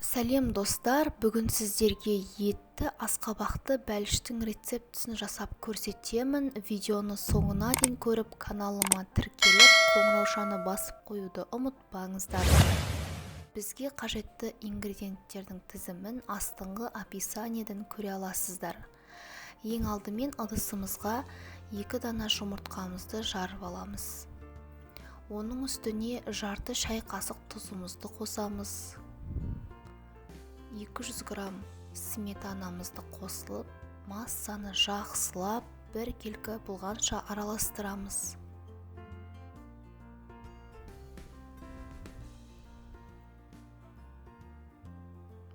Сәлем достар, бүгін сіздерге етті асқабақты бәліштің рецептісін жасап көрсетемін. Видеоны соңына дейін көріп, каналыма тіркеліп, қоңыраушаны басып қоюды ұмытпаңыздар. Бізге қажетті ингредиенттердің тізімін астыңғы описаниеден көре аласыздар. Ең алдымен ыдысымызға 2 дана жұмыртқамызды жарып аламыз. Оның үстіне жарты шай қасық тұзымызды қосамыз. 200 грамм сметанамызды қосылып, массаны жақсылап, бір келкі болғанша араластырамыз.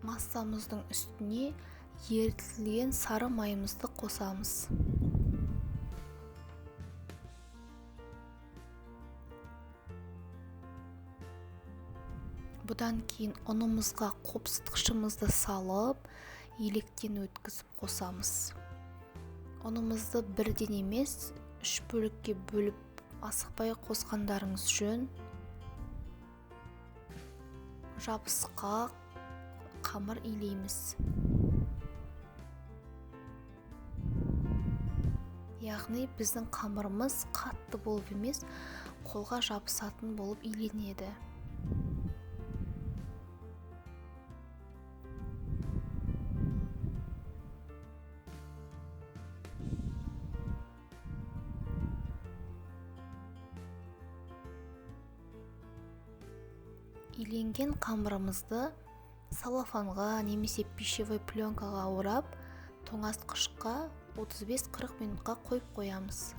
Массамыздың үстіне ерітілген сары майымызды қосамыз. Бұдан кейін ұнымызға қопсытқышымызды салып, електен өткізіп қосамыз. Ұнымызды бірден емес, 3 бөлікке бөліп асықпай қосқандарыңыз жөн. Жабысқақ қамыр илейміз. Яғни біздің қамырымыз қатты болып емес, қолға жабысатын болып иленеді. Иленген қамырымызды салафанға немесе пищевой пленкаға орап, тоңазытқышқа 35-40 минутқа қойып қоямыз.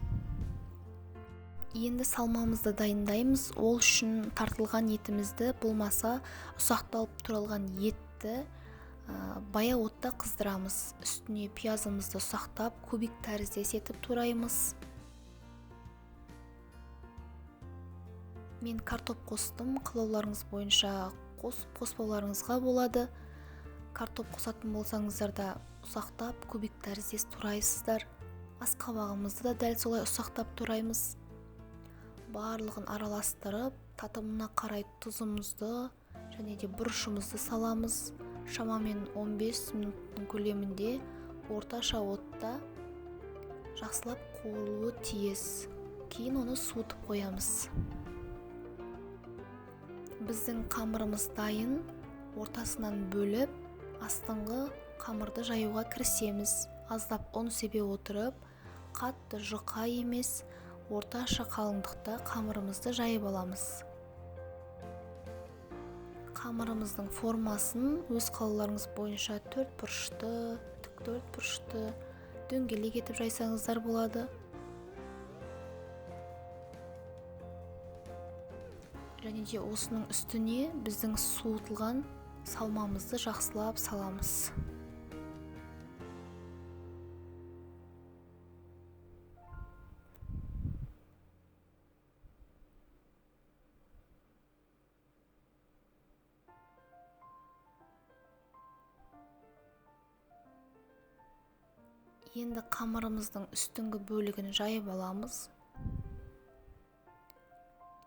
Енді салмамызды дайындаймыз. Ол үшін тартылған етімізді, болмаса ұсақталып туралған етті баяу отта қыздырамыз. Үстіне пиязымызды ұсақтап, кубик тәріздес етіп тураймыз. Мен картоп қостым, қалауларыңыз бойынша қоспауларыңызға болады. Картоп қосатын болсаңыздар да ұсақтап, кубик тәріздес турайсыздар. Асқабағымызды да дәл солай ұсақтап тураймыз. Барлығын араластырып, татымына қарай тұзымызды және де бұрышымызды саламыз. Шамамен 15 минуттың көлемінде орташа отта жақсылап қуырылуы тиіс. Кейін оны суытып қоямыз. Біздің қамырымыз дайын. Ортасынан бөліп, астыңғы қамырды жаюға кірісеміз. Аздап ұн себе отырып, қатты жұқа емес, орташа қалыңдықта қамырымызды жайып аламыз. Қамырымыздың формасын өз қалауларыңыз бойынша 4 бұрышты, тік 4 бұрышты, дөңгелек етіп жайсаңыздар болады. Және де осының үстіне біздің суытылған салмамызды жақсылап саламыз. Енді қамырымыздың үстіңгі бөлігін жайып аламыз.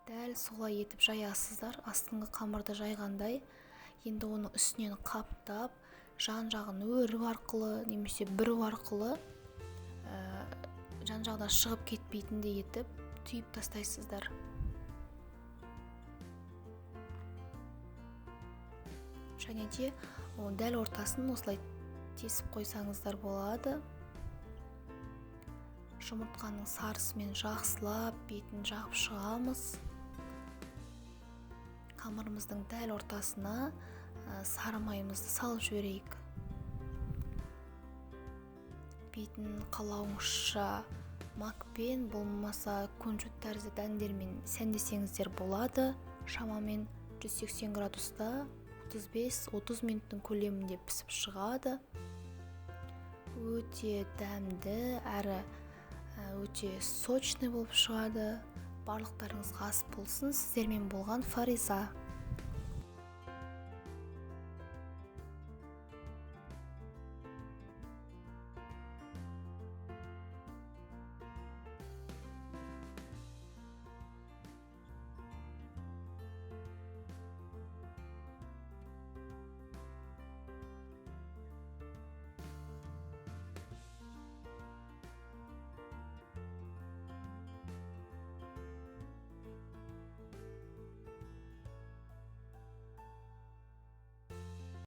Дәл солай етіп жаясыздар. Астыңғы қамырды жайғандай, енді оны үстінен қаптап, жан-жағын өріп арқылы немесе бүру арқылы жан-жағына шығып кетпейтіндей етіп түйіп тастайсыздар. Және де дәл ортасын осылай тесіп қойсаңыздар болады. Жұмыртқаның сарысымен жақсылап бетін жағып шығамыз. Қамырымыздың дәл ортасына сары майымызды салып жіберейік. Бетін қалауыңызша макпен, болмаса күнжіт тәрізді дәндермен сәндесеңіздер болады. Шамамен 180 градуста 35-30 минуттың көлемінде пісіп шығады. Өте дәмді әрі өте сочный болып шығады. Барлықтарыңызға ас болсын. Сіздермен болған Фариза.